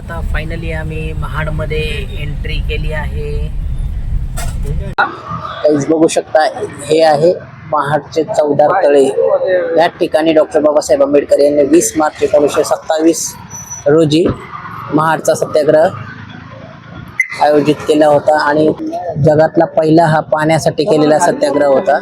आता फायनली आम्ही महाडमध्ये एंट्री केली आहे. काहीच बघू शकता, हे आहे महाडचे चौदार तळे. या ठिकाणी डॉक्टर बाबासाहेब आंबेडकर यांनी 20 मार्च 1927 रोजी महाडचा सत्याग्रह आयोजित केला होता आणि जगातला पहिला हा पाण्यासाठी केलेला सत्याग्रह होता.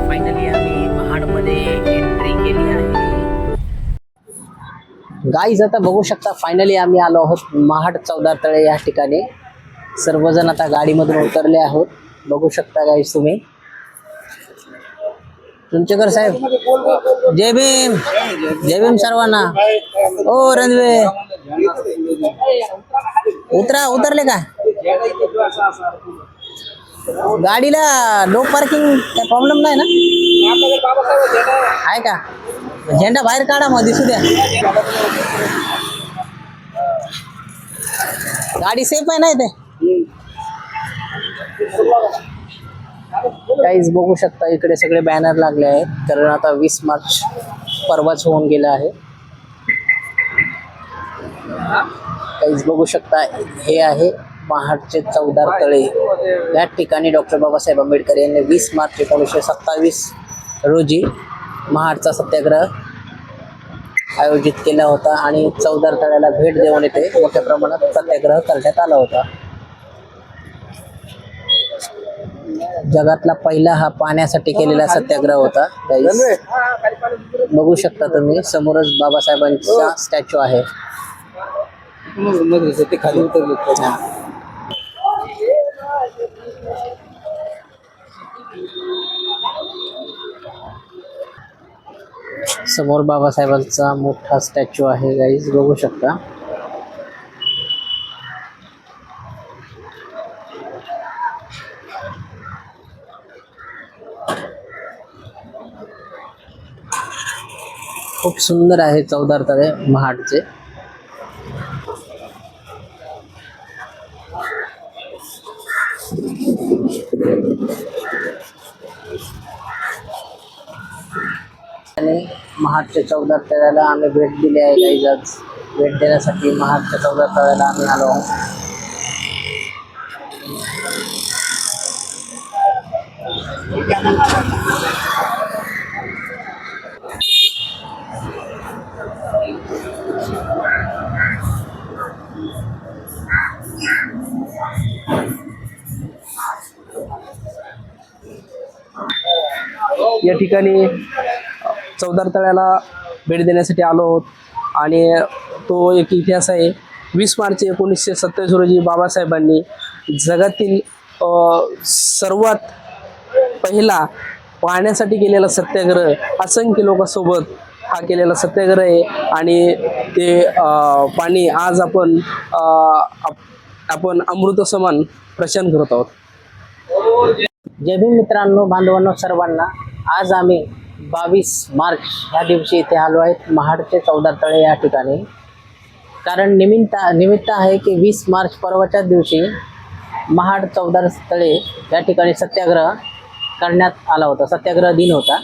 फायनली आम्ही महाडमध्ये एंट्री केली आहे. गाईज आता बघू शकता, फायनली आम्ही आलो आहोत महाड चौदार तळे या ठिकाणी. सर्वजण आता गाडीमधून उतरले आहोत. बघू शकता गाईज तुम्ही. तुमचेकर साहेब, जय भीम. जय भीम सर्वांना. ओ रणवे, उतरले का? गाडीला नो पार्किंग काय प्रॉब्लेम नाही ना? आहे का? झेंडा बाहेर काढा, मग दिसू द्या. गाडी सेफ आहे ना इथे? काहीच बघू शकता, इकडे सगळे बॅनर लागले आहेत, कारण आता 20 मार्च परवाच होऊन गेला आहे. काहीच बघू शकता, हे आहे महाडचे चौदार तळे. या ठिकाणी डॉक्टर बाबासाहेब आंबेडकर यांनी 20 मार्च 1927 रोजी महाडचा सत्याग्रह आयोजित केला होता आणि चौदार तळ्याला भेट देऊन येथे मोठ्या प्रमाणात सत्याग्रह करण्यात आला होता. जगातला पहिला हा पाण्यासाठी केलेला सत्याग्रह होता. बघू शकता तुम्ही, समोरच बाबासाहेबांचा स्टॅच्यू आहे. खाली उतरले. समोर बाबासाहेबांचा मोठा स्टॅच्यू आहे गाईज, बघू शकता. खूप सुंदर आहे चौदार तळे महाडचे. आणि महाडच्या चौदार तळ्याला आम्ही भेट दिली आहे. काही आज भेट देण्यासाठी महाडच्या चौदार तळ्याला आम्ही आलो आहोत. या ठिकाणी चौदार तळ्याला भेट देण्यासाठी आलो आहोत आणि तो एक इतिहास आहे. 20 मार्च 1927 रोजी बाबासाहेबांनी जगातील सर्वात पहिला पाण्यासाठी केलेला सत्याग्रह, असंख्य लोकांसोबत हा केलेला सत्याग्रह आहे आणि ते पाणी आज आपण अमृत समान प्रशान करत आहोत. जय भीम मित्रांनो, बांधवांनो सर्वांना. आज आम्ही 22 मार्च ह्या दिवशी इथे आलो आहेत महाडचे चौदार तळे या ठिकाणी. कारण निमित्त आहे की 20 मार्च परवाच्याच दिवशी महाड चौदार तळे या ठिकाणी सत्याग्रह करण्यात आला होता. सत्याग्रह दिन होता.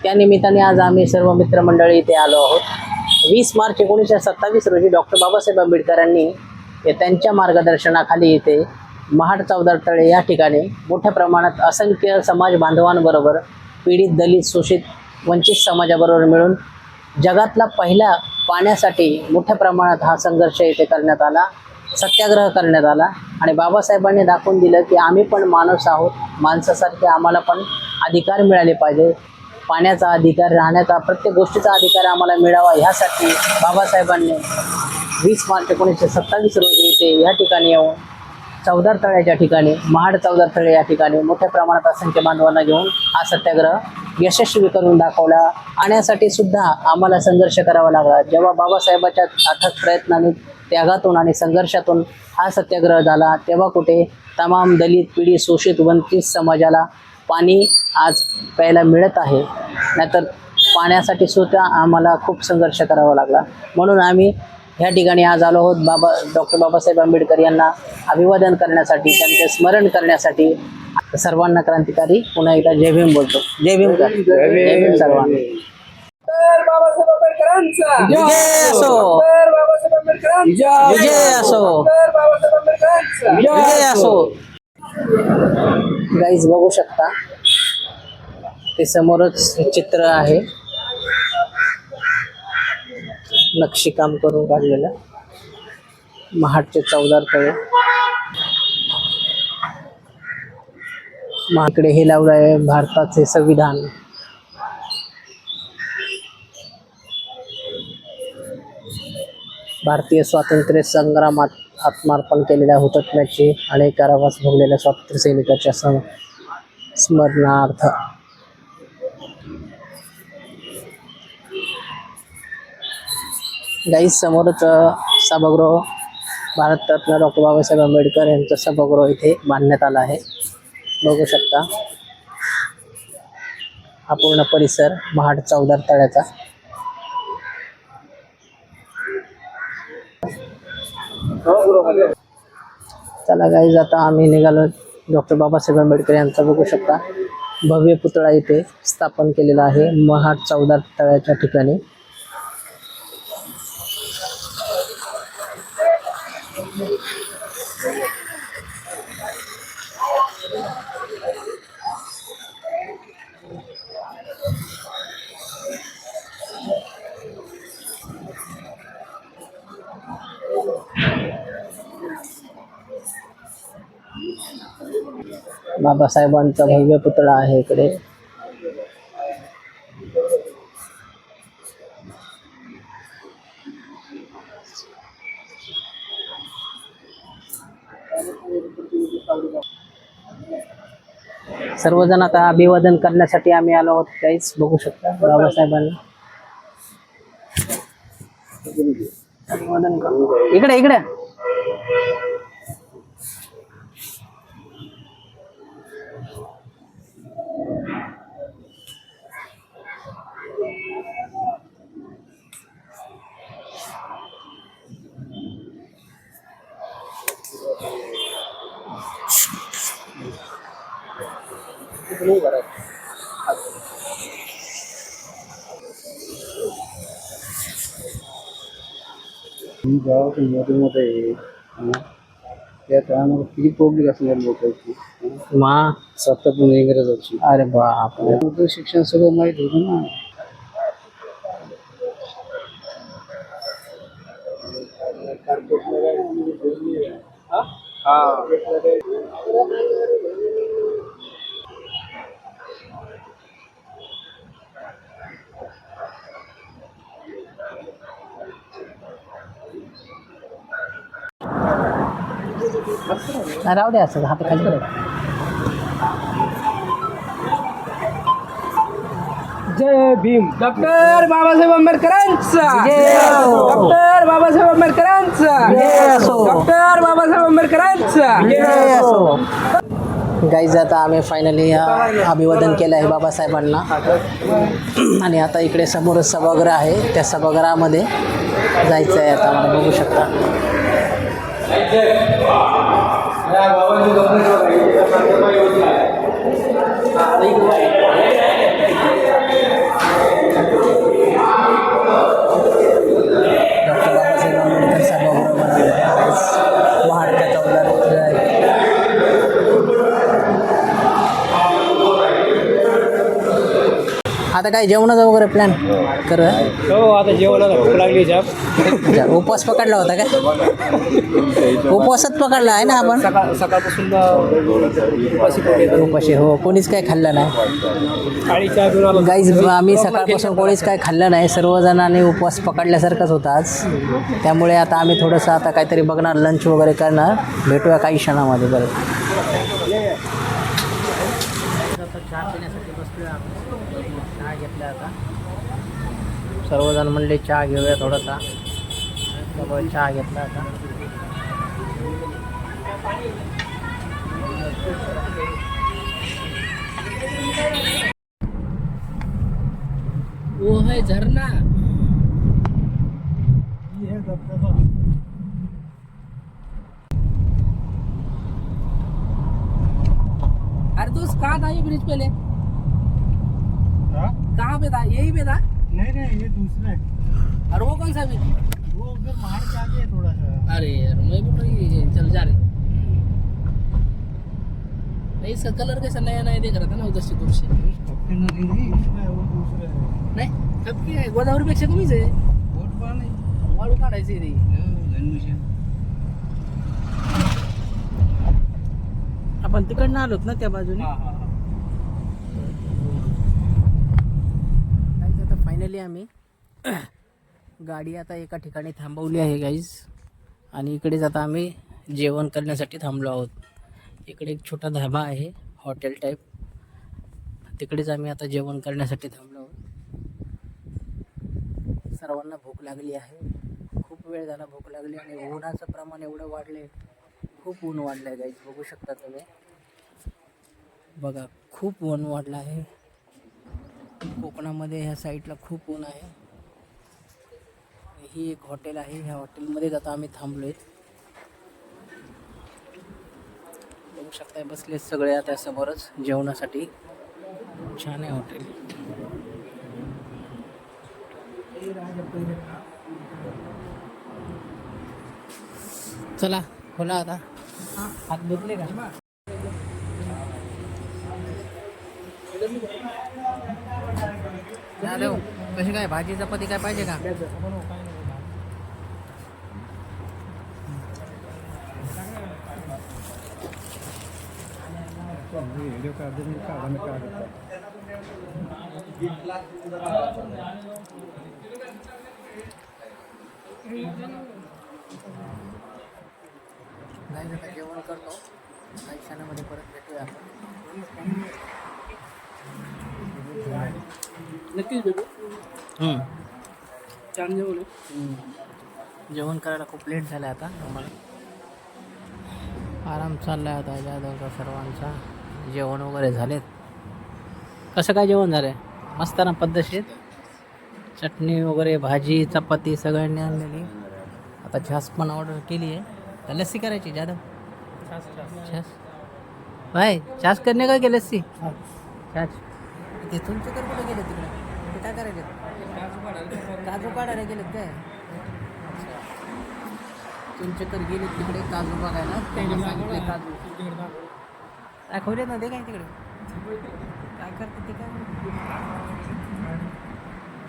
त्या निमित्ताने आज आम्ही सर्व मित्रमंडळी इथे आलो आहोत. 20 मार्च 1927 रोजी डॉक्टर बाबासाहेब आंबेडकरांनी त्यांच्या मार्गदर्शनाखाली इथे महाड चौदार तळे या ठिकाणी मोठ्या प्रमाणात असंख्य समाज बांधवांबरोबर, पीडित, दलित, शोषित, वंचित समाजाबरोबर मिळून जगातला पहिला पाण्यासाठी मोठ्या प्रमाणात हा संघर्ष इथे करण्यात आला, सत्याग्रह करण्यात आला. आणि बाबासाहेबांनी दाखवून दिलं की आम्ही पण माणूस आहोत, माणसासारखे आम्हाला पण अधिकार मिळाले पाहिजे. पाण्याचा अधिकार, राहण्याचा, प्रत्येक गोष्टीचा अधिकार आम्हाला मिळावा, ह्यासाठी बाबासाहेबांनी 20 मार्च 1927 रोजी इथे या ठिकाणी येऊन चौदार तळ्याच्या ठिकाणी महाड चौदार तळे या ठिकाणी मोठ्या प्रमाणात असंख्य बांधवांना घेऊन हा सत्याग्रह यशस्वी करून दाखवला. आणण्यासाठी सुद्धा आम्हाला संघर्ष करावा लागला. जेव्हा बाबासाहेबांच्या अथक प्रयत्नाने, त्यागातून आणि संघर्षातून हा सत्याग्रह झाला, तेव्हा कुठे तमाम दलित, पीडित, शोषित, वंचित समाजाला पाणी आज प्यायला मिळत आहे. नाहीतर पाण्यासाठी सुद्धा आम्हाला खूप संघर्ष करावा लागला. म्हणून आम्ही ह्या ठिकाणी आज आलो आहोत डॉक्टर बाबासाहेब आंबेडकर यांना अभिवादन करण्यासाठी, त्यांचे स्मरण करण्यासाठी. सर्वांना क्रांतिकारी पुन्हा एकदा जय भीम बोलतो. जय भीम कर. जय भीम सर्वांना. बाबासाहेब आंबेडकरांचा विजय असो. बाबासाहेब आंबेडकरांचा विजय असो. बाबासाहेब आंबेडकरांचा विजय असो. गाईज बघू शकता, ते समोरच चित्र आहे, नक्षीकाम करून काढलेलं महाडचे चौदार तळे. महाकडे हे लावलं आहे भारताचे संविधान. भारतीय स्वातंत्र्य संग्रामात आत्मार्पण केलेल्या हुतात्म्याची अनेक कारावास भोगलेल्या स्वातंत्र्य सैनिकाच्या स्मरणार्थ गाईस समोरच सभागृह, भारतरत्न डॉक्टर बाबासाहेब आंबेडकर यांचं सभागृह इथे बांधण्यात आलं आहे. बघू शकता हा पूर्ण परिसर महाड चौदार तळ्याचा. चला गाईज, आता आम्ही निघालो. डॉक्टर बाबासाहेब आंबेडकर यांचा बघू शकता भव्य पुतळा इथे स्थापन केलेला आहे महाड चौदार तळ्याच्या ठिकाणी. बाबासाहेबांचा भव्य पुतळा आहे इकडे. सर्वजण आता अभिवादन करण्यासाठी आम्ही आलो आहोत. काहीच बघू शकता बाबासाहेबांना अभिवादन करू. इकडे इकडे मध्ये त्या टायमाला किती पब्लिक असणार लोकांची, मा सत्तापूर्ण इंग्रजाची. अरे बाप, शिक्षण सगळं माहीत होतं ना. राहू दे असं हात खाली कर. जय भीम. डॉक्टर बाबासाहेब आंबेडकरांचा जय असो. डॉक्टर बाबासाहेब आंबेडकरांचा जय असो. डॉक्टर बाबासाहेब आंबेडकरांचा जय असो. गाईज, आता आम्ही फायनली अभिवादन केलं आहे बाबासाहेबांना. आणि आता इकडे समोरच सभागृह आहे, त्या सभागृहामध्ये जायचं आहे आता आम्हाला. बघू शकता डॉक्टर बाबासाहेब आंबेडकर सभागृह बनवलं आहे महाडच्या चौदार तळे. हा आता काय जेवणाचा वगैरे प्लॅन कर. हो आता जेवणाला भूक लागली जाम. उपवास पकडला होता काय? उपवासात पकडला आहे ना आपण. सकाळपासून उपाशी पडले. उपाशी हो, कोणीच काय खाल्लं नाही आणि चहा घेऊन आलो. गाईज. आम्ही सकाळपासून कोणीच काय खाल्लं नाही, सर्वजणांनी उपवास पकडल्यासारखंच होता आज. त्यामुळे आता आम्ही थोडंसं आता काहीतरी बघणार, लंच वगैरे करणार. भेटूया काही क्षणामध्ये बरं. चहा पिण्यासाठी बसलो आम्ही. चहा घेतला आता. सर्वजण म्हणले चहा घेऊया थोडासा, त्यामुळे चहा घेतला आता. वो है झरना. अरे दोस्त कहाँ था ये ब्रिज पहले? कहाँ पे था? यही पे था? नहीं ये दूसरा है, और वो कौन सा ब्रिज? वो उधर बाहर के आगे है थोड़ा सा। अरे यार मैं बोल रही चल जा रही. नहीं इसका कलर कैसा नया नया देख रहा था ना उधर से दूर से. नहीं इसमें वो दूसरा है, नाही अब की आहे गोदावरी पेक्षा कमीच आहे. बहुत बड़ा नहीं। वाळू काढायची रे. आपण तिकडनं आलोत ना त्या बाजूने. गाईज आता फायनली आम्ही गाडी आता एका ठिकाणी थांबवली आहे गाईज. आणि इकडेच आता आम्ही जेवण करण्यासाठी थांबलो आहोत. इकडे एक छोटा धाबा आहे, हॉटेल टाईप. तिकडेच आम्ही आता जेवण करण्यासाठी थांबलो आहोत. सर्वांना भूक लागली आहे, खूप वेळ झाला भूक लागली. आणि उन्हाचं प्रमाण एवढं वाढले, खूप ऊन वाढलं आहे गाईज. बघू शकता तुम्ही, बघा खूप ऊन वाढलं आहे. कोकणामध्ये ह्या साईडला खूप ऊन आहे. ही एक हॉटेल आहे, ह्या हॉटेलमध्येच आता आम्ही थांबलो आहे. बघू शकता बसले सगळे आता समोरच जेवणासाठी. छान आहे हॉटेल. चला खोला आता. हात धुतले का? देव कशी काय भाजी चपाती काय पाहिजे का? नाही आता जेवण करतो, काही क्षणामध्ये परत भेटूया आपण. नक्कीच भेटू. छान जेवण आहे. जेवण करायला खूप लेट झालं आता आम्हाला. आराम चालला आहे आता जाधवचा सर्वांचा. जेवण वगैरे झालेत. कसं काय जेवण झालं आहे? मस्त ना, पद्धतशीर. चटणी वगैरे, भाजी, चपाती सगळ्यांनी आणलेली. आता छास पण ऑर्डर केली आहे. तर लस्सी करायची जाधव. छास भाई, छास करणे का की लस्सी? छास. ते तुमचे तर कुठे गेले तिकडे? ते काय करायचे? काजू काढायला गेलेत काय? तुमचे तर गेले तिकडे काजू बघायला. त्यांनी सांगितले काजू दाखवले ना, ते काय तिकडे काय करते ते काय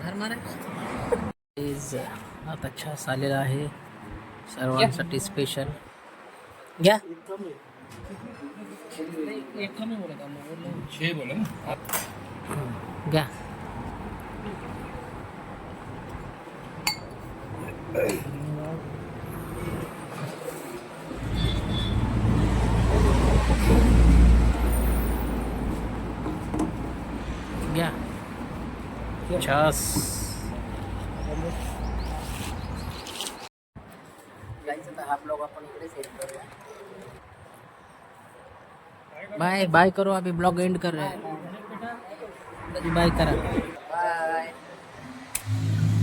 धर्मार. आता छास आलेला आहे सर्वांसाठी स्पेशल. घ्या. घ्या. घ्या छास. हा ब्लॉग आपण इकडेच एंड करूया. बाय बाय करो, अभी ब्लॉग एंड कर रहे हैं. बाय करा.